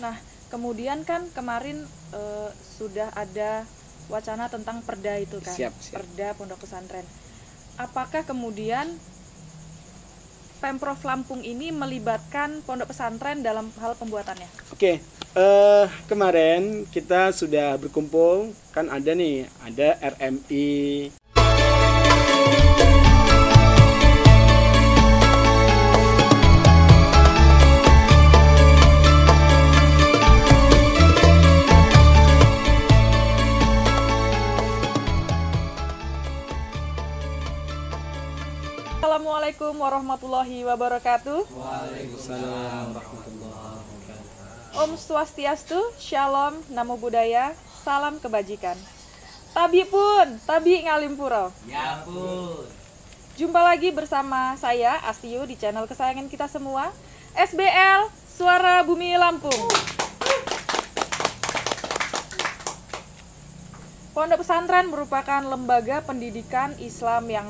Nah, kemudian kan kemarin sudah ada wacana tentang perda itu kan, Siap. perda pondok pesantren. Apakah kemudian Pemprov Lampung ini melibatkan pondok pesantren dalam hal pembuatannya? Oke, kemarin kita sudah berkumpul, kan ada RMI. Assalamualaikum warahmatullahi wabarakatuh. Waalaikumsalam warahmatullahi wabarakatuh. Om Swastiastu, Shalom, Namo Buddhaya, Salam Kebajikan. Tabi pun, tabi ngalimpuro. Ya pun. Jumpa lagi bersama saya Astiu di channel kesayangan kita semua, SBL Suara Bumi Lampung. Pondok pesantren merupakan lembaga pendidikan Islam yang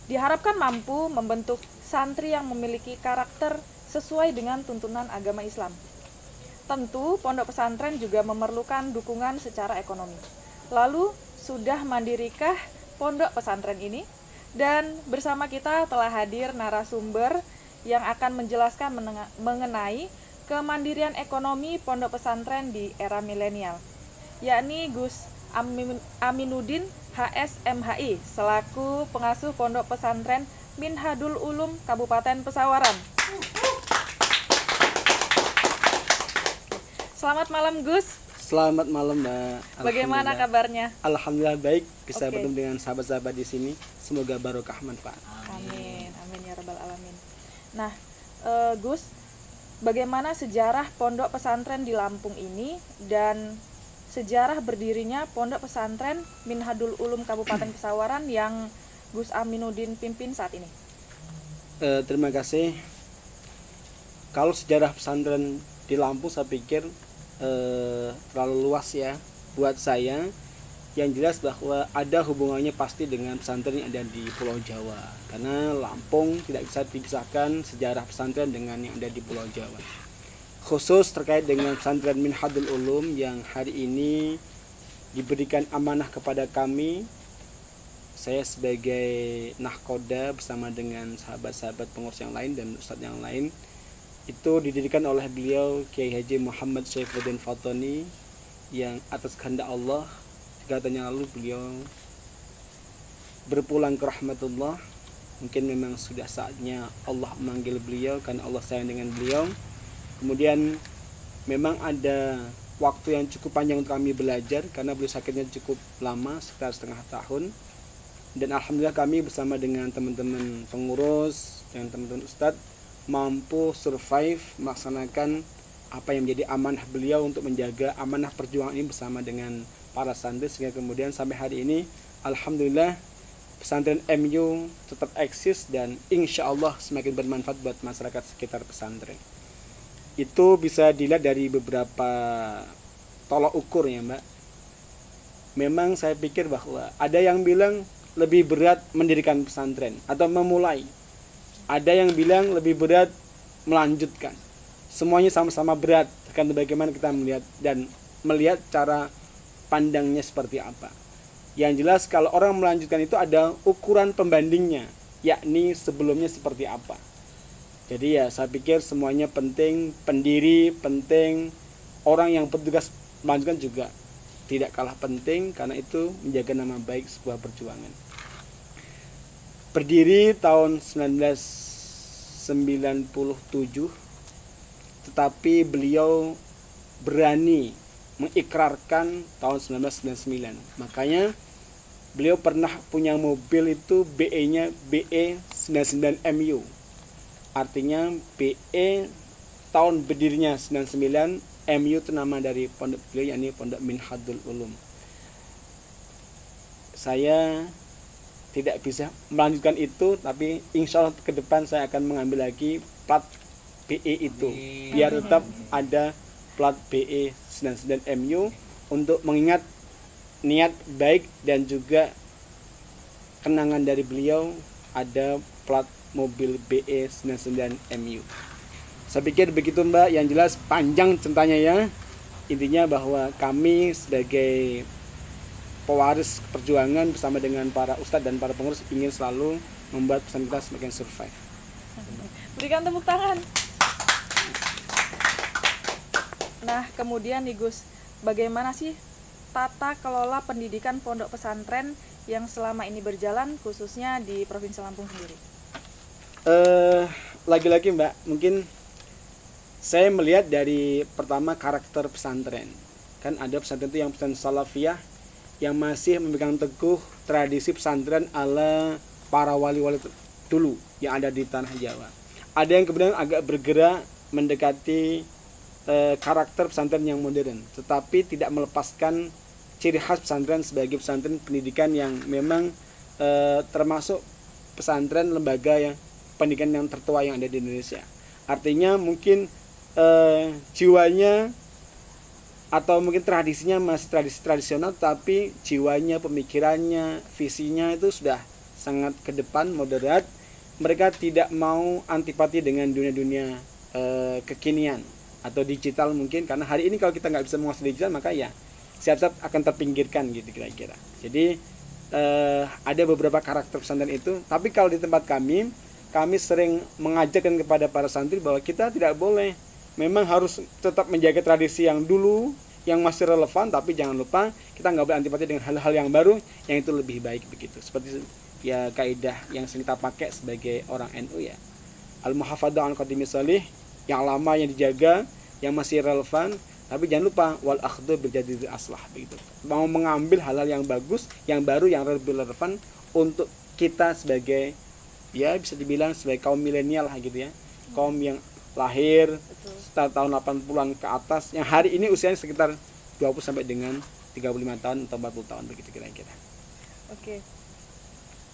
diharapkan mampu membentuk santri yang memiliki karakter sesuai dengan tuntunan agama Islam. Tentu, pondok pesantren juga memerlukan dukungan secara ekonomi. Lalu, sudah mandirikah pondok pesantren ini? Dan bersama kita telah hadir narasumber yang akan menjelaskan mengenai kemandirian ekonomi pondok pesantren di era milenial, yakni Gus Aminuddin HSMHI selaku pengasuh Pondok Pesantren Minhadul Ulum Kabupaten Pesawaran. Selamat malam Gus. Selamat malam Mbak. Bagaimana kabarnya? Alhamdulillah baik, bisa Oke. bertemu dengan sahabat-sahabat di sini. Semoga barokah manfaat. Amin, amin ya rabbal alamin. Nah, Gus, bagaimana sejarah Pondok Pesantren di Lampung ini dan sejarah berdirinya Pondok Pesantren Minhadul Ulum Kabupaten Pesawaran yang Gus Aminuddin pimpin saat ini? Terima kasih. Kalau sejarah pesantren di Lampung saya pikir terlalu luas ya buat saya. Yang jelas bahwa ada hubungannya pasti dengan pesantren yang ada di Pulau Jawa, karena Lampung tidak bisa dipisahkan sejarah pesantren dengan yang ada di Pulau Jawa. Khusus terkait dengan pesantren Minhadul Ulum yang hari ini diberikan amanah kepada kami, saya sebagai nahkoda bersama dengan sahabat-sahabat pengurus yang lain dan ustadz yang lain, itu didirikan oleh beliau Kiai Haji Muhammad Saifuddin Fatoni, yang atas kehendak Allah 3 tahun yang lalu beliau berpulang ke rahmatullah. Mungkin memang sudah saatnya Allah memanggil beliau karena Allah sayang dengan beliau. Kemudian memang ada waktu yang cukup panjang untuk kami belajar karena beliau sakitnya cukup lama, sekitar setengah tahun. Dan alhamdulillah kami bersama dengan teman-teman pengurus dan teman-teman ustadz mampu survive melaksanakan apa yang menjadi amanah beliau untuk menjaga amanah perjuangan ini bersama dengan para santri, sehingga kemudian sampai hari ini alhamdulillah pesantren MU tetap eksis dan insya Allah semakin bermanfaat buat masyarakat sekitar pesantren. Itu bisa dilihat dari beberapa tolak ukur ya Mbak. Memang saya pikir bahwa ada yang bilang lebih berat mendirikan pesantren atau memulai, ada yang bilang lebih berat melanjutkan. Semuanya sama-sama berat, tergantung bagaimana kita melihat dan melihat cara pandangnya seperti apa. Yang jelas kalau orang melanjutkan itu ada ukuran pembandingnya, yakni sebelumnya seperti apa. Jadi ya saya pikir semuanya penting, pendiri penting, orang yang bertugas melanjutkan juga tidak kalah penting karena itu menjaga nama baik sebuah perjuangan. Berdiri tahun 1997, tetapi beliau berani mengikrarkan tahun 1999. Makanya beliau pernah punya mobil itu BE-nya BE 99MU. Artinya BE tahun berdirinya 99, MU itu nama dari pondok beliau, yakni Pondok Minhadul Ulum. Saya tidak bisa melanjutkan itu, tapi insya Allah ke depan saya akan mengambil lagi plat BE itu biar tetap ada plat BE 99MU untuk mengingat niat baik dan juga kenangan dari beliau ada plat mobil BE 99MU. Saya pikir begitu Mbak, yang jelas panjang ceritanya ya. Intinya bahwa kami sebagai pewaris perjuangan bersama dengan para ustadz dan para pengurus ingin selalu membuat pesantren kita semakin survive. Berikan tepuk tangan. Nah, kemudian nih Gus, bagaimana sih tata kelola pendidikan pondok pesantren yang selama ini berjalan khususnya di Provinsi Lampung sendiri? Lagi-lagi Mbak, mungkin saya melihat dari pertama karakter pesantren. Kan ada pesantren itu yang pesantren salafiyah yang masih memegang teguh tradisi pesantren ala para wali-wali dulu yang ada di tanah Jawa. Ada yang kemudian agak bergerak mendekati karakter pesantren yang modern, tetapi tidak melepaskan ciri khas pesantren sebagai pesantren pendidikan yang memang termasuk pesantren lembaga yang pendidikan yang tertua yang ada di Indonesia. Artinya mungkin jiwanya atau mungkin tradisinya masih tradisi tradisional, tapi jiwanya, pemikirannya, visinya itu sudah sangat ke depan, moderat. Mereka tidak mau antipati dengan dunia-dunia kekinian atau digital mungkin, karena hari ini kalau kita nggak bisa menguasai digital maka ya siap-siap akan terpinggirkan gitu kira-kira. Jadi ada beberapa karakter pesantren itu, tapi kalau di tempat kami sering mengajarkan kepada para santri bahwa kita tidak boleh, memang harus tetap menjaga tradisi yang dulu yang masih relevan, tapi jangan lupa kita nggak boleh antipati dengan hal-hal yang baru yang itu lebih baik begitu. Seperti ya kaidah yang sering kita pakai sebagai orang NU ya, al-muhafadzah an qadimi salih, yang lama yang dijaga, yang masih relevan, tapi jangan lupa wal akhdhu bil jadid aslah begitu. Mau mengambil hal-hal yang bagus, yang baru, yang lebih relevan untuk kita sebagai ya bisa dibilang sebagai kaum milenial lah gitu ya. Kaum yang lahir sekitar tahun 80-an ke atas, yang hari ini usianya sekitar 20 sampai dengan 35 tahun atau 40 tahun begitu kira-kira. Oke.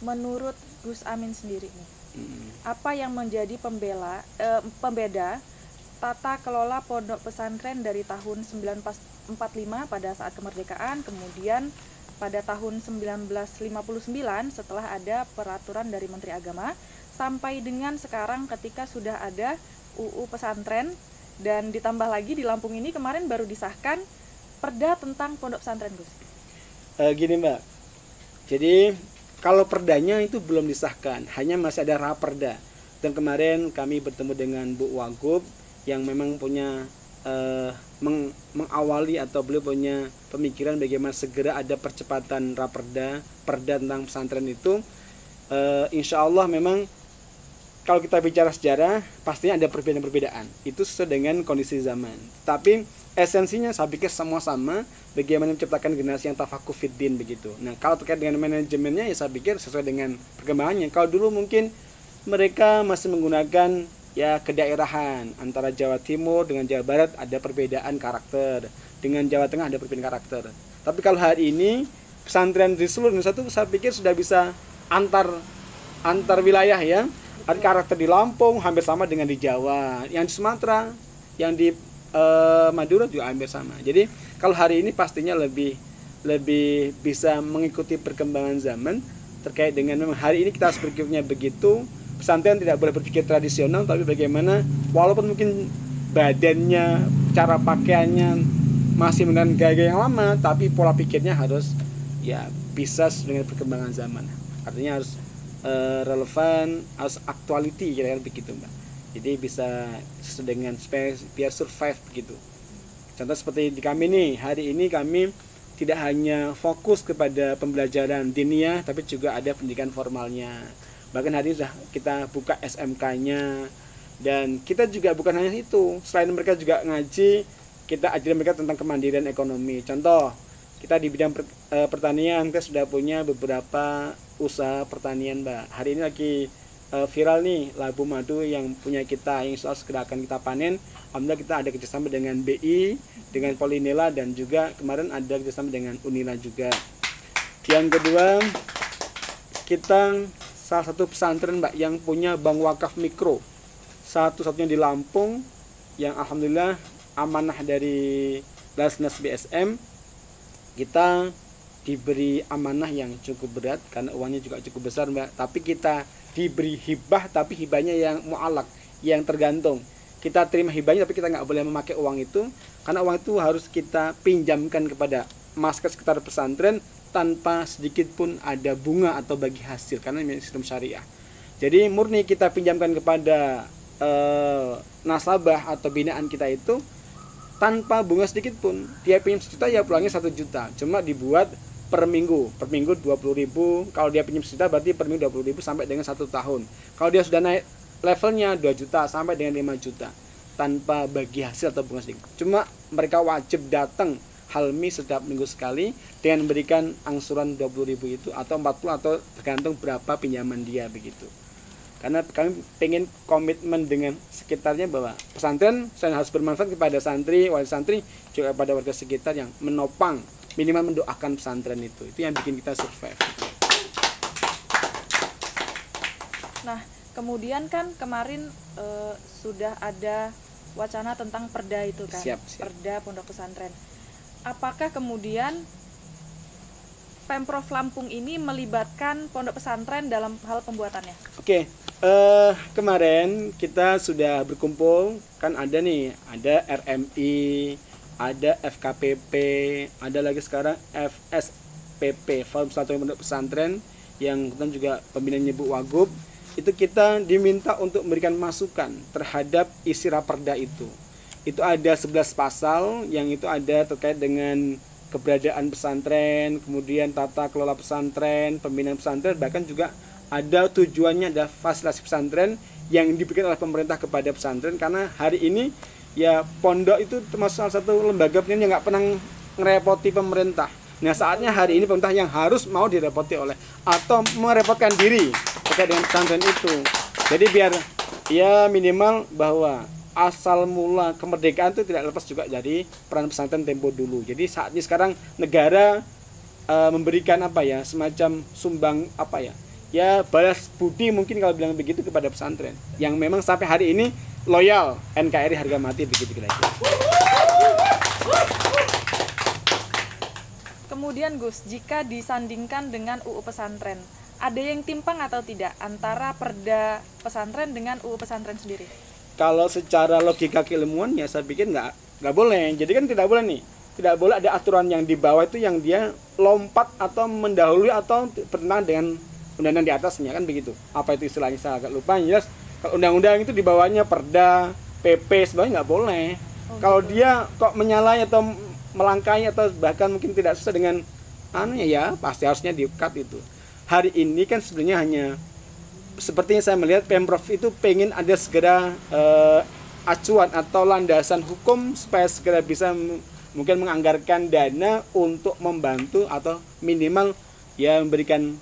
Menurut Gus Amin sendiri nih, apa yang menjadi pembeda tata kelola pondok pesantren dari tahun 1945 pada saat kemerdekaan, kemudian pada tahun 1959 setelah ada peraturan dari Menteri Agama, sampai dengan sekarang ketika sudah ada UU pesantren, dan ditambah lagi di Lampung ini kemarin baru disahkan perda tentang pondok pesantren, Gus. Gini Mbak, jadi kalau perdanya itu belum disahkan, hanya masih ada raperda. Dan kemarin kami bertemu dengan Bu Wagub yang memang punya mengawali atau beliau punya pemikiran bagaimana segera ada percepatan raperda tentang pesantren itu. Insya Allah memang kalau kita bicara sejarah pastinya ada perbedaan-perbedaan, itu sesuai dengan kondisi zaman. Tapi esensinya saya pikir semua sama, bagaimana menciptakan generasi yang tafakuh fiddin begitu. Nah kalau terkait dengan manajemennya ya saya pikir sesuai dengan perkembangannya. Kalau dulu mungkin mereka masih menggunakan ya kedaerahan, antara Jawa Timur dengan Jawa Barat ada perbedaan karakter, dengan Jawa Tengah ada perbedaan karakter. Tapi kalau hari ini pesantren di seluruh Indonesia itu saya pikir sudah bisa antar wilayah ya. Ada karakter di Lampung hampir sama dengan di Jawa, yang di Sumatera, yang di Madura juga hampir sama. Jadi kalau hari ini pastinya lebih bisa mengikuti perkembangan zaman terkait dengan memang hari ini kita harus berpikirnya begitu. Pesantren tidak boleh berpikir tradisional, tapi bagaimana walaupun mungkin badannya, cara pakaiannya masih dengan gaya yang lama, tapi pola pikirnya harus ya bisa dengan perkembangan zaman. Artinya harus relevan, harus actuality kira-kira begitu Mbak. Jadi bisa sesuai dengan biar survive begitu. Contoh seperti di kami nih, hari ini kami tidak hanya fokus kepada pembelajaran diniyah, tapi juga ada pendidikan formalnya. Bahkan hari ini sudah kita buka SMK-nya, dan kita juga bukan hanya itu, selain mereka juga ngaji, kita ajarin mereka tentang kemandirian ekonomi. Contoh, kita di bidang pertanian, kita sudah punya beberapa usaha pertanian Mbak. Hari ini lagi viral nih labu madu yang punya kita, yang soal segera akan kita panen. Alhamdulillah kita ada kerjasama dengan BI, dengan Polinela, dan juga kemarin ada kerjasama dengan Unila juga. Yang kedua, kita salah satu pesantren Mbak yang punya bank wakaf mikro, satu-satunya di Lampung, yang alhamdulillah amanah dari Basnas BSM. Kita diberi amanah yang cukup berat karena uangnya juga cukup besar Mbak, tapi kita diberi hibah, tapi hibahnya yang mu'alak, yang tergantung. kita terima hibahnya, tapi kita nggak boleh memakai uang itu, karena uang itu harus kita pinjamkan kepada masyarakat sekitar pesantren tanpa sedikit pun ada bunga atau bagi hasil, karena ini sistem syariah. Jadi murni kita pinjamkan kepada nasabah atau binaan kita itu tanpa bunga sedikit pun. Dia pinjam 1 juta ya pulangnya 1 juta, cuma dibuat per minggu 20.000. Kalau dia pinjam 1 juta berarti per minggu 20.000 sampai dengan 1 tahun. Kalau dia sudah naik levelnya 2 juta sampai dengan 5 juta tanpa bagi hasil atau bunga sedikit. Cuma mereka wajib datang Halmi setiap minggu sekali dengan memberikan angsuran 20.000 itu atau 40 atau tergantung berapa pinjaman dia begitu. Karena kami pengen komitmen dengan sekitarnya bahwa pesantren saya harus bermanfaat kepada santri, wali santri, juga kepada warga sekitar yang menopang, minimal mendoakan pesantren itu. Itu yang bikin kita survive. Nah, kemudian kan kemarin sudah ada wacana tentang perda itu kan, Siap. perda pondok pesantren. Apakah kemudian Pemprov Lampung ini melibatkan pondok pesantren dalam hal pembuatannya? Oke, kemarin kita sudah berkumpul, kan ada nih, ada RMI, ada FKPP, ada lagi sekarang FSPP, Forum Persatuan Pondok Pesantren, yang kemudian juga pembinaannya Bu Wagub. Itu kita diminta untuk memberikan masukan terhadap isi raperda itu. Itu ada 11 pasal yang itu ada terkait dengan keberadaan pesantren, kemudian tata kelola pesantren, pembinaan pesantren, bahkan juga ada tujuannya ada fasilitasi pesantren yang diberikan oleh pemerintah kepada pesantren, karena hari ini ya pondok itu termasuk salah satu lembaga pendidikan yang nggak pernah ngerepoti pemerintah. Nah saatnya hari ini pemerintah yang harus mau direpoti oleh atau merepotkan diri terkait dengan pesantren itu. Jadi biar ya minimal bahwa asal mula kemerdekaan itu tidak lepas juga dari peran pesantren tempo dulu. Jadi saatnya sekarang negara memberikan apa ya, semacam sumbang apa ya, ya balas budi mungkin kalau bilang begitu kepada pesantren yang memang sampai hari ini loyal NKRI harga mati begitu kira-kira. Kemudian Gus, jika disandingkan dengan UU pesantren, ada yang timpang atau tidak antara perda pesantren dengan UU pesantren sendiri? Kalau secara logika keilmuan ya saya pikir nggak boleh. Jadi kan tidak boleh nih, tidak boleh ada aturan yang di bawah itu yang dia lompat atau mendahului atau bertentangan dengan undang-undang di atasnya, kan begitu. Apa itu istilahnya saya agak lupa. Jelas kalau undang-undang itu di bawahnya perda, PP sebenarnya nggak boleh. Kalau gitu. dia kok menyalahi atau melangkahi atau bahkan mungkin tidak sesuai dengan anunya ya pasti harusnya di-cut itu. Hari ini kan sebenarnya hanya sepertinya saya melihat Pemprov itu pengen ada segera acuan atau landasan hukum supaya segera bisa mungkin menganggarkan dana untuk membantu atau minimal ya memberikan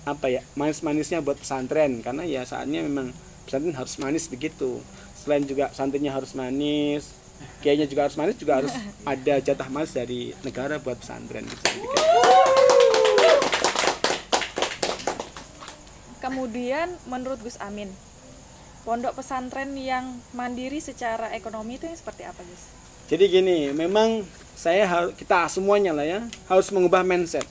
apa ya manis-manisnya buat pesantren, karena ya saatnya memang pesantren harus manis begitu. Selain juga santrinya harus manis, kayaknya juga harus manis, juga harus ada jatah manis dari negara buat pesantren gitu. Kemudian menurut Gus Amin, pondok pesantren yang mandiri secara ekonomi itu yang seperti apa, Gus? Jadi gini, memang kita semuanya lah ya harus mengubah mindset.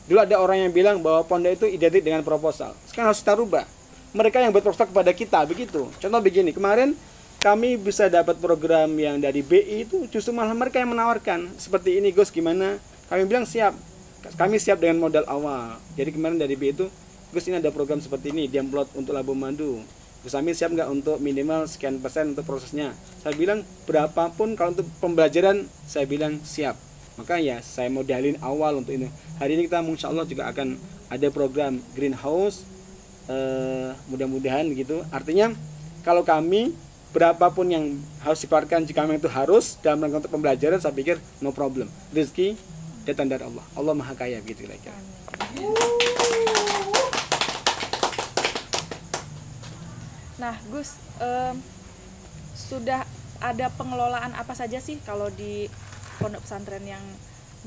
Dulu ada orang yang bilang bahwa pondok itu identik dengan proposal. Sekarang harus kita rubah. Mereka yang buat proposal kepada kita begitu. Contoh begini, kemarin kami bisa dapat program yang dari BI itu justru malah mereka yang menawarkan. Seperti ini Gus, gimana? Kami bilang siap. Kami siap dengan modal awal. Jadi kemarin dari BI itu, Gus ini ada program seperti ini, Diamplot untuk Labu Madu. Gus Amin siap nggak untuk minimal sekian persen untuk prosesnya? Saya bilang berapapun kalau untuk pembelajaran saya bilang siap. Maka ya saya modalin awal untuk ini. Hari ini kita insya Allah juga akan ada program greenhouse, mudah-mudahan gitu. Artinya kalau kami berapapun yang harus dikeluarkan jika memang itu harus dalam rangka untuk pembelajaran, saya pikir no problem. Rezeki datang dari Allah. Allah Maha Kaya gitu kira-kira. Nah, Gus, sudah ada pengelolaan apa saja sih kalau di pondok pesantren yang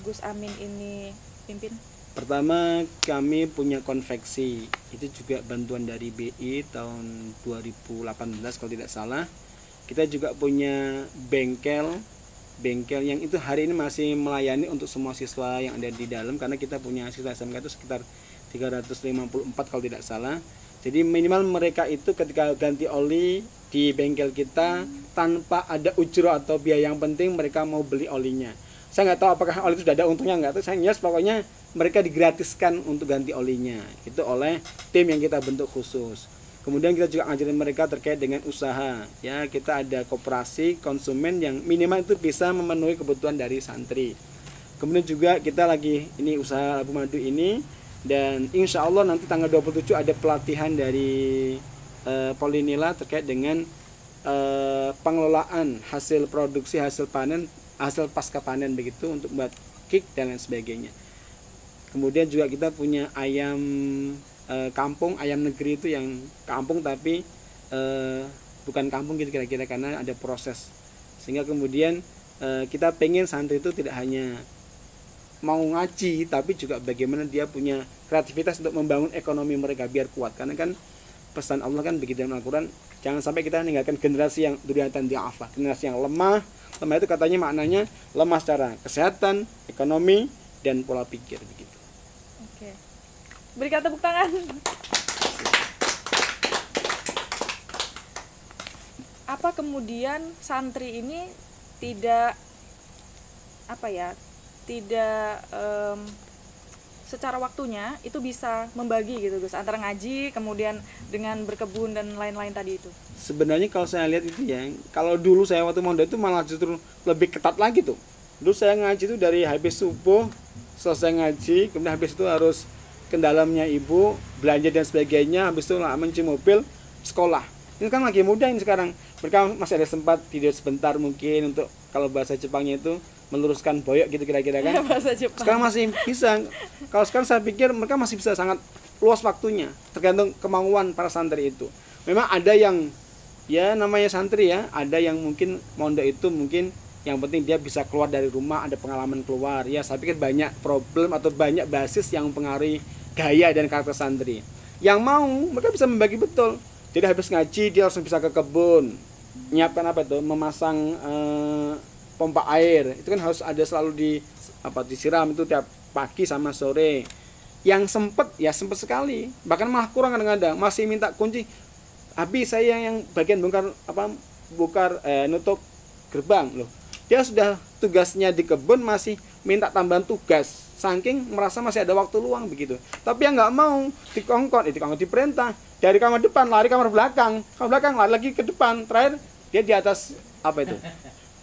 Gus Amin ini pimpin? Pertama, kami punya konveksi. Itu juga bantuan dari BI tahun 2018 kalau tidak salah. Kita juga punya bengkel yang itu hari ini masih melayani untuk semua siswa yang ada di dalam, karena kita punya siswa SMK itu sekitar 354 kalau tidak salah. Jadi minimal mereka itu ketika ganti oli di bengkel kita tanpa ada ujro atau biaya yang penting, mereka mau beli olinya. Saya nggak tahu apakah oli itu sudah ada untungnya nggak, saya yes, pokoknya mereka digratiskan untuk ganti olinya itu oleh tim yang kita bentuk khusus. Kemudian kita juga ngajarin mereka terkait dengan usaha, ya kita ada koperasi konsumen yang minimal itu bisa memenuhi kebutuhan dari santri. Kemudian juga kita lagi ini usaha Labu Madu ini, dan insya Allah nanti tanggal 27 ada pelatihan dari Polinila terkait dengan pengelolaan hasil produksi, hasil panen, hasil pasca panen begitu untuk buat kick dan lain sebagainya. Kemudian juga kita punya ayam kampung, ayam negeri itu yang kampung tapi bukan kampung gitu kira-kira, karena ada proses. Sehingga kemudian kita pengen santri itu tidak hanya mau ngaji tapi juga bagaimana dia punya kreativitas untuk membangun ekonomi mereka biar kuat. Karena kan pesan Allah kan begitu dalam Al-Quran, jangan sampai kita meninggalkan generasi yang duriyatan di'afah, generasi yang lemah. Lemah itu katanya maknanya lemah secara kesehatan, ekonomi, dan pola pikir begitu. Oke. Berikan tepuk tangan. Apa kemudian santri ini tidak secara waktunya itu bisa membagi gitu Gus, antara ngaji kemudian dengan berkebun dan lain-lain tadi itu? Sebenarnya kalau saya lihat itu ya, kalau dulu saya waktu mondok itu malah justru lebih ketat lagi tuh. Dulu saya ngaji itu dari habis subuh selesai ngaji, kemudian habis itu harus ke dalamnya ibu, belanja dan sebagainya, habis itu mencuci mobil, sekolah. Ini kan lagi muda ini sekarang, mereka masih ada sempat tidur sebentar mungkin untuk, kalau bahasa Jepangnya itu meluruskan boyok gitu kira-kira kan. Bahasa Jepang. Sekarang masih bisa. Kalau sekarang saya pikir mereka masih bisa sangat luas waktunya, tergantung kemauan para santri itu. Memang ada yang ya namanya santri ya, ada yang mungkin mondok itu mungkin yang penting dia bisa keluar dari rumah, ada pengalaman keluar. Ya saya pikir banyak problem atau banyak basis yang mempengaruhi gaya dan karakter santri. Yang mau mereka bisa membagi betul. Jadi habis ngaji dia langsung bisa ke kebun, nyiapkan apa itu, memasang pompa air. Itu kan harus ada selalu disiram itu tiap pagi sama sore. Yang sempet ya sempet sekali, bahkan malah kurang kadang-kadang, masih minta kunci. Habis saya yang bagian bongkar nutup gerbang loh. Dia sudah tugasnya di kebun masih minta tambahan tugas, saking merasa masih ada waktu luang begitu. Tapi yang nggak mau dikongkon diperintah dari kamar depan lari kamar belakang lari lagi ke depan, terakhir dia di atas apa itu.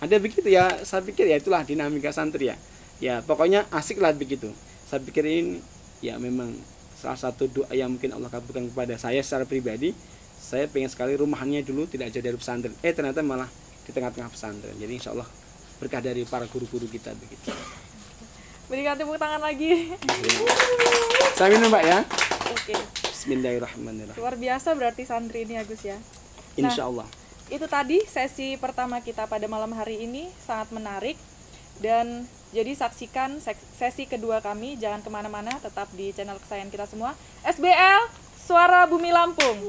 Ada begitu ya, saya pikir ya itulah dinamika santri ya. Ya pokoknya asik lah begitu. Saya pikir ini ya memang salah satu doa yang mungkin Allah kabulkan kepada saya secara pribadi. Saya pengen sekali rumahnya dulu tidak jauh dari pesantren. Ternyata malah di tengah-tengah pesantren. Jadi insya Allah berkah dari para guru-guru kita begitu. Berikan tepuk tangan lagi. Saya minum Mbak ya. Oke. Bismillahirrahmanirrahim. Luar biasa berarti santri ini Agus ya. Insya Allah. Itu tadi sesi pertama kita pada malam hari ini, sangat menarik. Dan jadi saksikan sesi kedua kami, jangan kemana-mana, tetap di channel kesayangan kita semua, SBL Suara Bumi Lampung.